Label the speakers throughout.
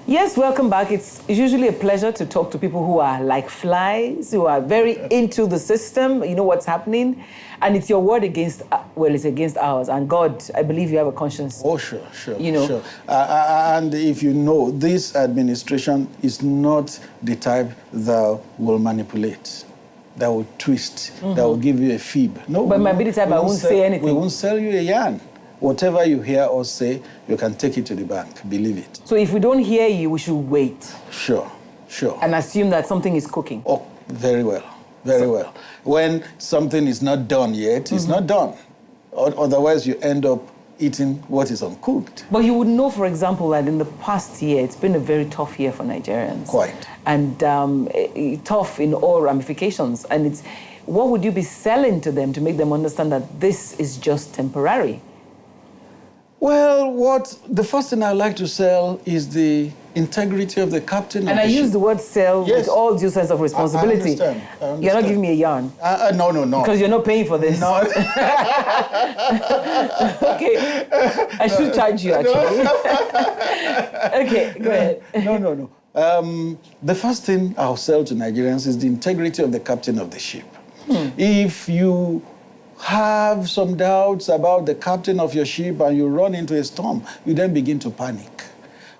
Speaker 1: Yes, welcome back. It's usually a pleasure to talk to people who are like flies, who are very into the system, you know what's happening. And it's your word against, well, it's against ours. And God, I believe you have a conscience.
Speaker 2: Oh, sure,
Speaker 1: You know.
Speaker 2: sure. And if you know, this administration is not the type that will manipulate, that will twist, that will give you a fib. No.
Speaker 1: But might be the type I won't say anything.
Speaker 2: We won't sell you a yarn. Whatever you hear us say, you can take it to the bank. Believe it.
Speaker 1: So if we don't hear you, we should wait.
Speaker 2: Sure.
Speaker 1: And assume that something is cooking.
Speaker 2: Oh, very well. Well. When something is not done yet, it's not done. Otherwise, you end up eating what is uncooked.
Speaker 1: But you would know, for example, that in the past year, it's been a very tough year for Nigerians.
Speaker 2: Quite.
Speaker 1: And tough in all ramifications. And what would you be selling to them to make them understand that this is just temporary?
Speaker 2: Well, the first thing I like to sell is the integrity of the captain.
Speaker 1: And I use the word sell with all due sense of responsibility.
Speaker 2: I understand.
Speaker 1: You're not giving me a yarn.
Speaker 2: No.
Speaker 1: Because you're not paying for this.
Speaker 2: No.
Speaker 1: Okay. I should charge you, actually. Okay, go ahead.
Speaker 2: No. The first thing I'll sell to Nigerians is the integrity of the captain of the ship. If you have some doubts about the captain of your ship and you run into a storm, you then begin to panic.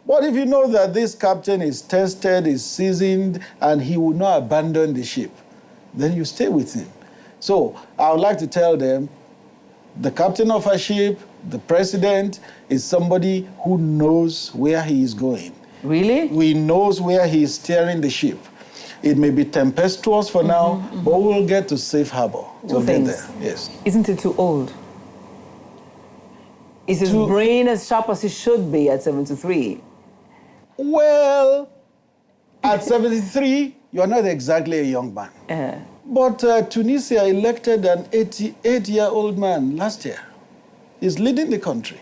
Speaker 2: But if you know that this captain is tested, is seasoned, and he will not abandon the ship, then you stay with him. So I would like to tell them, the captain of a ship, the president, is somebody who knows where he is going.
Speaker 1: Really?
Speaker 2: He knows where he is steering the ship. It may be tempestuous for now, but we'll get to safe harbor. We'll get there, yes.
Speaker 1: Isn't it too old? Is his brain as sharp as it should be at 73?
Speaker 2: Well, at 73, you're not exactly a young man. But Tunisia elected an 88-year-old man last year. He's leading the country.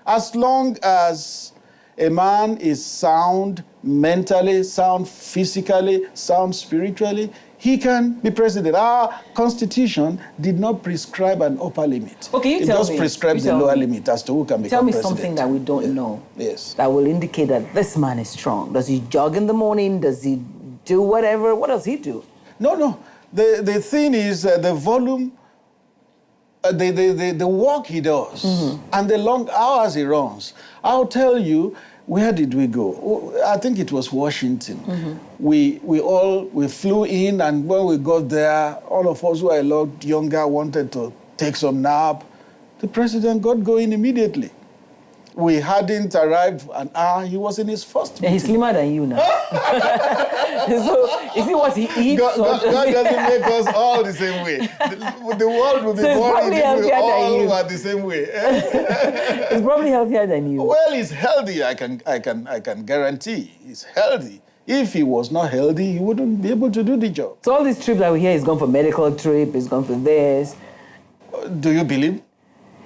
Speaker 2: As long as a man is sound mentally, sound physically, sound spiritually, he can be president. Our constitution did not prescribe an upper limit.
Speaker 1: Okay,
Speaker 2: it just prescribes a lower limit as to who can become president.
Speaker 1: Tell me something that we don't know.
Speaker 2: Yes.
Speaker 1: That will indicate that this man is strong. Does he jog in the morning? Does he do whatever? What does he do?
Speaker 2: No. The thing is the volume, the work he does, and the long hours he runs. I'll tell you, where did we go? I think it was Washington. We flew in, and when we got there, all of us who are a lot younger wanted to take some nap. The president got going immediately. We hadn't arrived an hour. He was in his first meeting.
Speaker 1: He's slimmer than you now. So, is it what he eats?
Speaker 2: God doesn't make us all the same way. The world will be boring if we all were the same way.
Speaker 1: He's probably healthier than you.
Speaker 2: Well, he's healthy, I can guarantee. He's healthy. If he was not healthy, he wouldn't be able to do the job.
Speaker 1: So all these trips that we hear, he's gone for medical trip, he's gone for this.
Speaker 2: Do you believe?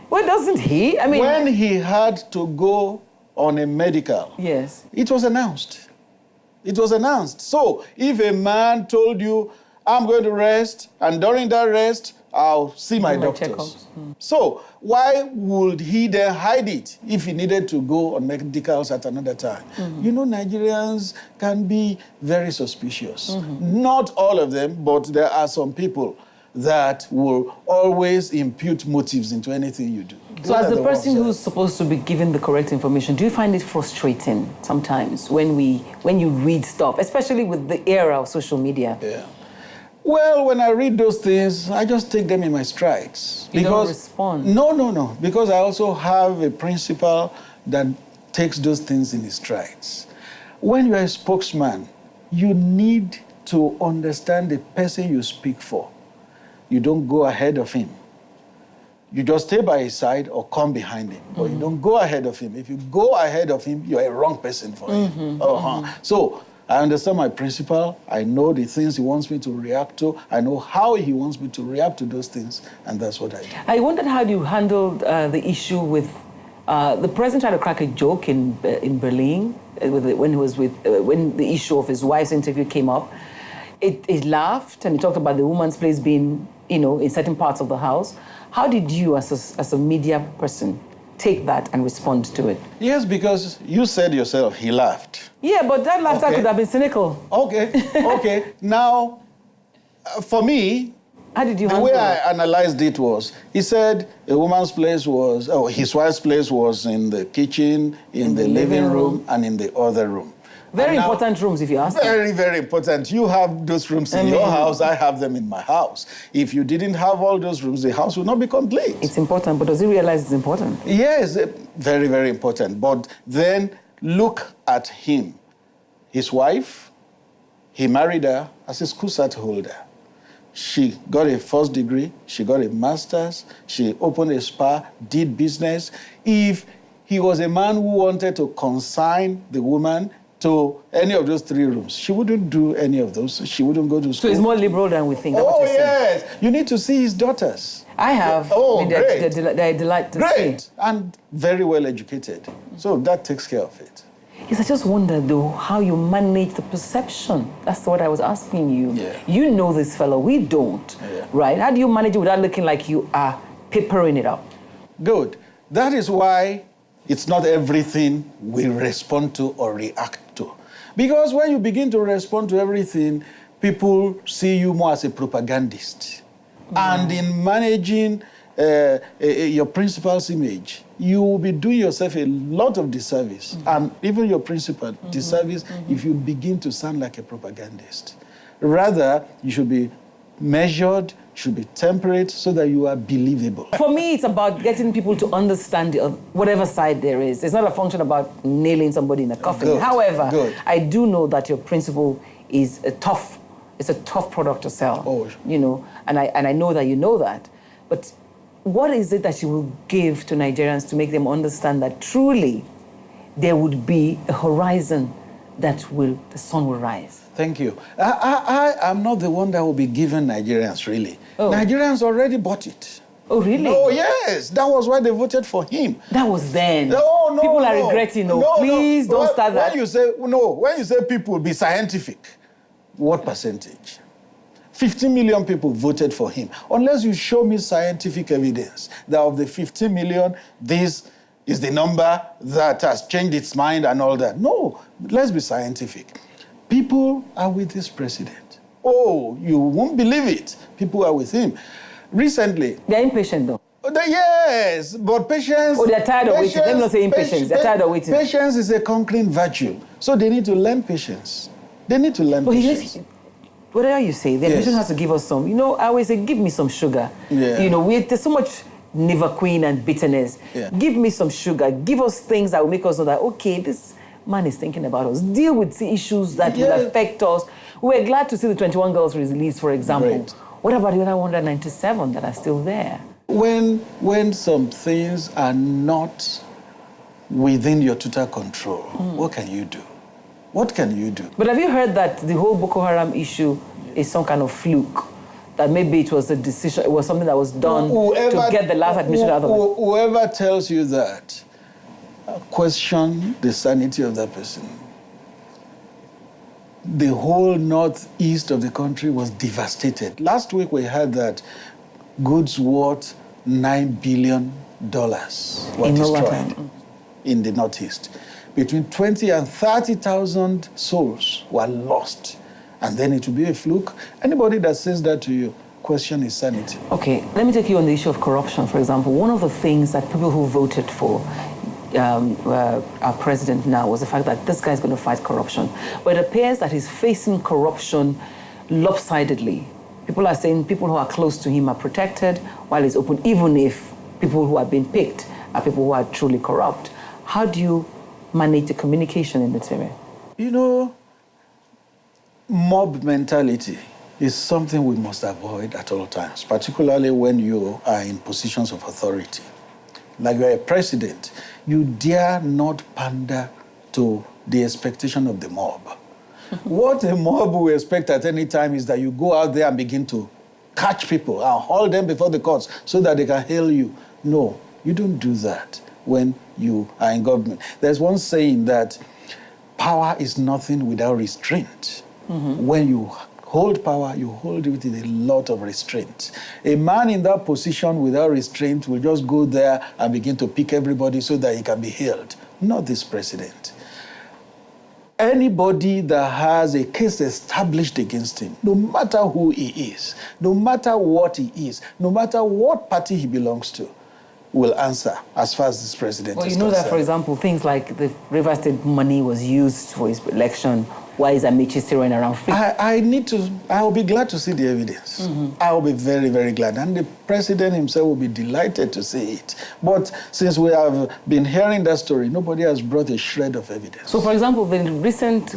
Speaker 1: Well, doesn't he? I mean,
Speaker 2: when he had to go on a medical,
Speaker 1: yes,
Speaker 2: it was announced. It was announced. So if a man told you, I'm going to rest, and during that rest, I'll see my doctors. So why would he then hide it if he needed to go on medicals at another time? You know, Nigerians can be very suspicious. Not all of them, but there are some people that will always impute motives into anything you do.
Speaker 1: So as the person who's supposed to be giving the correct information, do you find it frustrating sometimes when you read stuff, especially with the era of social media?
Speaker 2: Yeah. Well, when I read those things, I just take them in my strides.
Speaker 1: You don't respond?
Speaker 2: No. Because I also have a principle that takes those things in his strides. When you're a spokesman, you need to understand the person you speak for. You don't go ahead of him. You just stay by his side or come behind him. But you don't go ahead of him. If you go ahead of him, you're a wrong person for him. So I understand my principle. I know the things he wants me to react to. I know how he wants me to react to those things, and that's what I do.
Speaker 1: I wondered how you handled the issue with the president tried to crack a joke in Berlin when the issue of his wife's interview came up. He laughed and he talked about the woman's place being, in certain parts of the house. How did you, as a media person, take that and respond to it?
Speaker 2: Yes, because you said yourself, he laughed.
Speaker 1: Yeah, but that laughter could have been cynical.
Speaker 2: Okay. Now, for me,
Speaker 1: how did you
Speaker 2: the
Speaker 1: handle
Speaker 2: way
Speaker 1: it?
Speaker 2: I analyzed it was, he said his wife's place was in the kitchen, in the living room, and in the other room.
Speaker 1: Very important rooms, if you ask me.
Speaker 2: Very, very important. You have those rooms in your house. I have them in my house. If you didn't have all those rooms, the house would not be complete.
Speaker 1: It's important, but does he realize it's important?
Speaker 2: Yes, very, very important. But then look at him. His wife, he married her as a school cert holder. She got a first degree. She got a master's. She opened a spa, did business. If he was a man who wanted to consign the woman to any of those 3 rooms, she wouldn't do any of those. She wouldn't go to school.
Speaker 1: So he's more liberal than we think.
Speaker 2: Oh, yes. You need to see his daughters.
Speaker 1: I have.
Speaker 2: Oh, great.
Speaker 1: They're delight to see.
Speaker 2: Great. And very well educated. So that takes care of it.
Speaker 1: Yes, I just wonder, though, how you manage the perception. That's what I was asking you.
Speaker 2: Yeah.
Speaker 1: You know this fellow. We don't.
Speaker 2: Yeah.
Speaker 1: Right? How do you manage it without looking like you are peppering it up?
Speaker 2: Good. That is why it's not everything we respond to or react to. Because when you begin to respond to everything, people see you more as a propagandist. And in managing your principal's image, you will be doing yourself a lot of disservice, and even your principal disservice if you begin to sound like a propagandist. Rather, you should be measured, should be temperate, so that you are believable.
Speaker 1: For me, it's about getting people to understand whatever side there is. It's not a function about nailing somebody in a coffin.
Speaker 2: Good.
Speaker 1: However,
Speaker 2: Good.
Speaker 1: I do know that your principle is a tough product to sell.
Speaker 2: Oh.
Speaker 1: You know, and I know that you know that. But what is it that you will give to Nigerians to make them understand that truly there would be a horizon that the sun will rise?
Speaker 2: Thank you. I am not the one that will be giving Nigerians, really.
Speaker 1: Oh.
Speaker 2: Nigerians already bought it.
Speaker 1: Oh, really?
Speaker 2: Oh, yes. That was why they voted for him.
Speaker 1: That was then.
Speaker 2: No,
Speaker 1: People are regretting. Please don't start that.
Speaker 2: When you say people, be scientific. What percentage? 50 million people voted for him. Unless you show me scientific evidence that of the 50 million, this is the number that has changed its mind and all that. No, let's be scientific. People are with this president. Oh, you won't believe it. People are with him. Recently...
Speaker 1: They're impatient, though.
Speaker 2: Yes, but patience...
Speaker 1: Oh, they're tired of waiting. Let me not say impatience. They're tired of waiting.
Speaker 2: Patience is a conquering virtue. So they need to learn patience. They need to learn patience.
Speaker 1: Whatever you say, the administration has to give us some. You know, I always say, give me some sugar.
Speaker 2: Yeah.
Speaker 1: You know, there's so much Nivaqueen and bitterness.
Speaker 2: Yeah.
Speaker 1: Give me some sugar. Give us things that will make us know that, okay, this man is thinking about us. Deal with the issues that will affect us. We're glad to see the 21 girls released, for example.
Speaker 2: Great.
Speaker 1: What about the other 197 that are still there?
Speaker 2: When some things are not within your total control, what can you do? What can you do?
Speaker 1: But have you heard that the whole Boko Haram issue is some kind of fluke? That maybe it was a decision, it was something that was done to get the last administration out of it?
Speaker 2: Whoever tells you that, question the sanity of that person. The whole northeast of the country was devastated. Last week we heard that goods worth $9 billion were destroyed in the northeast. Between 20 and 30,000 souls were lost. And then it will be a fluke. Anybody that says that to you, question his sanity. Okay,
Speaker 1: let me take you on the issue of corruption, for example. One of the things that people who voted for our president now was the fact that this guy is going to fight corruption. But it appears that he's facing corruption lopsidedly. People are saying people who are close to him are protected while he's open, even if people who are being picked are people who are truly corrupt. How do you manage the communication in this area?
Speaker 2: You know, mob mentality is something we must avoid at all times, particularly when you are in positions of authority. Like you're a president, you dare not pander to the expectation of the mob. What a mob will expect at any time is that you go out there and begin to catch people and hold them before the courts so that they can hail you. No, you don't do that when you are in government. There's one saying that power is nothing without restraint. When you hold power, you hold it with a lot of restraint. A man in that position without restraint will just go there and begin to pick everybody so that he can be held. Not this president. Anybody that has a case established against him, no matter who he is, no matter what he is, no matter what party he belongs to, will answer as far as this president is concerned.
Speaker 1: Well, you know that, for example, things like the River State money was used for his election. Why is Amici still running around free?
Speaker 2: I will be glad to see the evidence. I will be very, very glad. And the president himself will be delighted to see it. But since we have been hearing that story, nobody has brought a shred of evidence.
Speaker 1: So, for example, the recent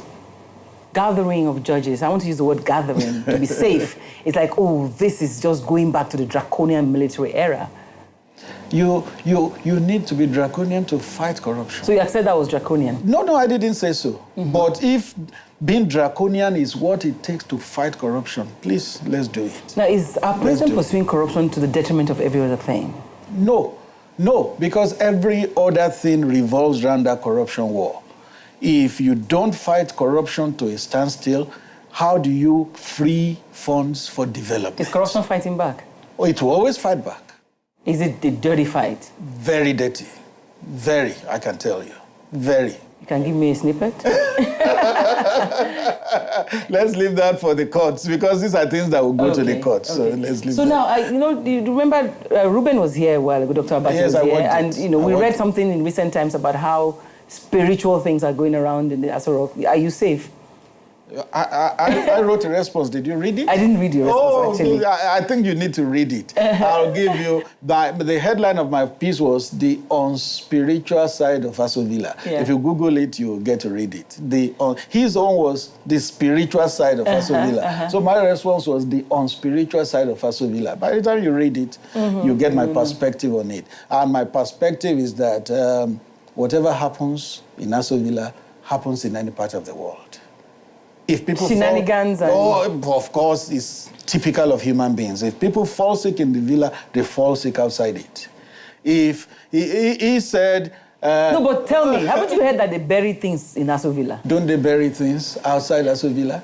Speaker 1: gathering of judges, I want to use the word gathering to be safe. It's like, oh, this is just going back to the draconian military era.
Speaker 2: You need to be draconian to fight corruption.
Speaker 1: So you accept that was draconian?
Speaker 2: No, I didn't say so. But if being draconian is what it takes to fight corruption, please, let's do it.
Speaker 1: Now, is our president pursuing corruption to the detriment of every other thing?
Speaker 2: No, because every other thing revolves around that corruption war. If you don't fight corruption to a standstill, how do you free funds for development?
Speaker 1: Is corruption fighting back?
Speaker 2: Oh, it will always fight back.
Speaker 1: Is it a dirty fight?
Speaker 2: Very dirty. Very, I can tell you. Very.
Speaker 1: You can give me a snippet?
Speaker 2: Let's leave that for the courts, because these are things that will go to the courts. So let's leave
Speaker 1: that. So now, do you remember Ruben was here a while ago, Dr. Abbas was here, and we read something in recent times about how spiritual things are going around in the Asoro. Are you safe?
Speaker 2: I wrote a response. Did you read it?
Speaker 1: I didn't read your response, actually.
Speaker 2: I think you need to read it. I'll give you... The headline of my piece was The Unspiritual Side of Aso Villa. Yeah. If you Google it, you'll get to read it. His own was The Spiritual Side of Aso Villa. So my response was The Unspiritual Side of Aso Villa. By the time you read it, you get my perspective on it. And my perspective is that whatever happens in Aso Villa happens in any part of the world. If people
Speaker 1: shenanigans
Speaker 2: of course, it's typical of human beings. If people fall sick in the villa, they fall sick outside it. If he said...
Speaker 1: no, but tell me, haven't you heard that they bury things in Aso Villa?
Speaker 2: Don't they bury things outside Aso Villa?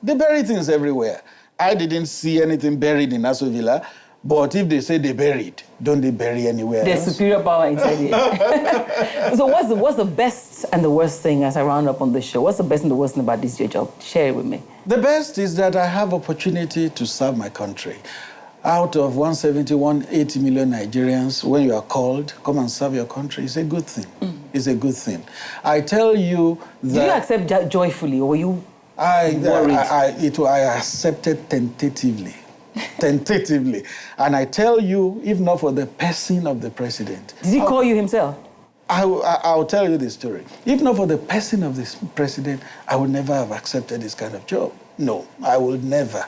Speaker 2: They bury things everywhere. I didn't see anything buried in Aso Villa, but if they say they buried, don't they bury anywhere
Speaker 1: There's
Speaker 2: else?
Speaker 1: Superior power inside here. So what's the best and the worst thing as I round up on this show? What's the best and the worst thing about this your job? Share it with me.
Speaker 2: The best is that I have opportunity to serve my country. Out of 170, 180 million Nigerians, when you are called, come and serve your country, it's a good thing. It's a good thing. I tell you that...
Speaker 1: Did you accept joyfully, or were you worried?
Speaker 2: I accepted tentatively. Tentatively. And I tell you, if not for the person of the president...
Speaker 1: Did he call you himself?
Speaker 2: I'll tell you the story. If not for the person of this president, I would never have accepted this kind of job. No, I would never.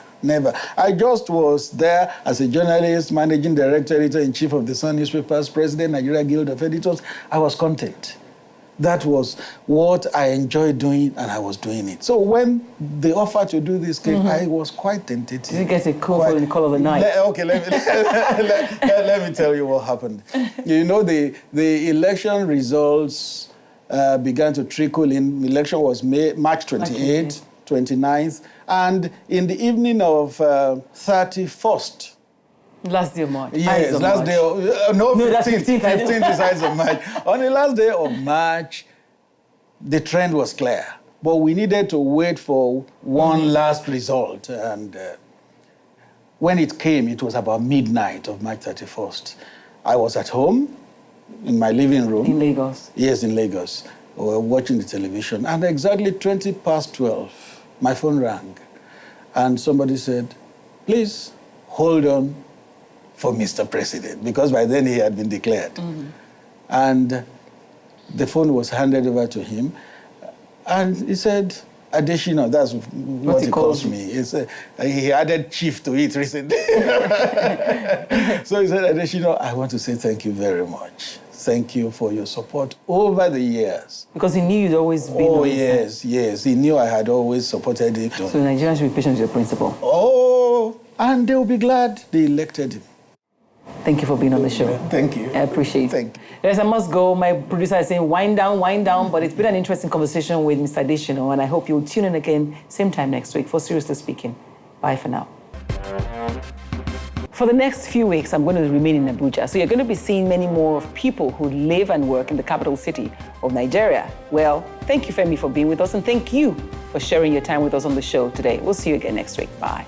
Speaker 2: I just was there as a journalist, managing director, editor-in-chief of the Sun newspapers, president, Nigeria Guild of Editors. I was content. That was what I enjoyed doing, and I was doing it. So when the offer to do this came, I was quite tentative.
Speaker 1: Did you get a call for the call of the night?
Speaker 2: Let me tell you what happened. You know, the election results began to trickle in. The election was March 28th, 29th, and in the evening of 31st,
Speaker 1: last day of March.
Speaker 2: Yes, last day of...
Speaker 1: that's 15th.
Speaker 2: 15th is Eyes of March. On the last day of March, the trend was clear. But we needed to wait for one last result. And when it came, it was about midnight of March 31st. I was at home, in my living room.
Speaker 1: In Lagos?
Speaker 2: Yes, in Lagos. We were watching the television. And exactly 20 past 12, my phone rang. And somebody said, please, hold on for Mr. President, because by then he had been declared. And the phone was handed over to him, and he said, Adeshina, that's what he calls me. He added chief to it recently. So he said, Adeshina, I want to say thank you very much. Thank you for your support over the years.
Speaker 1: Because he knew you'd always been.
Speaker 2: Oh, yes. He knew I had always supported him.
Speaker 1: So Nigerians should be patient with your principle.
Speaker 2: Oh, and they will be glad they elected him.
Speaker 1: Thank you for being on the show.
Speaker 2: Thank you.
Speaker 1: I appreciate it.
Speaker 2: Thank you.
Speaker 1: Yes, I must go. My producer is saying, wind down, but it's been an interesting conversation with Mr. Adeshina, and I hope you'll tune in again, same time next week for Seriously Speaking. Bye for now. For the next few weeks, I'm going to remain in Abuja, so you're going to be seeing many more of people who live and work in the capital city of Nigeria. Well, thank you, Femi, for being with us, and thank you for sharing your time with us on the show today. We'll see you again next week. Bye.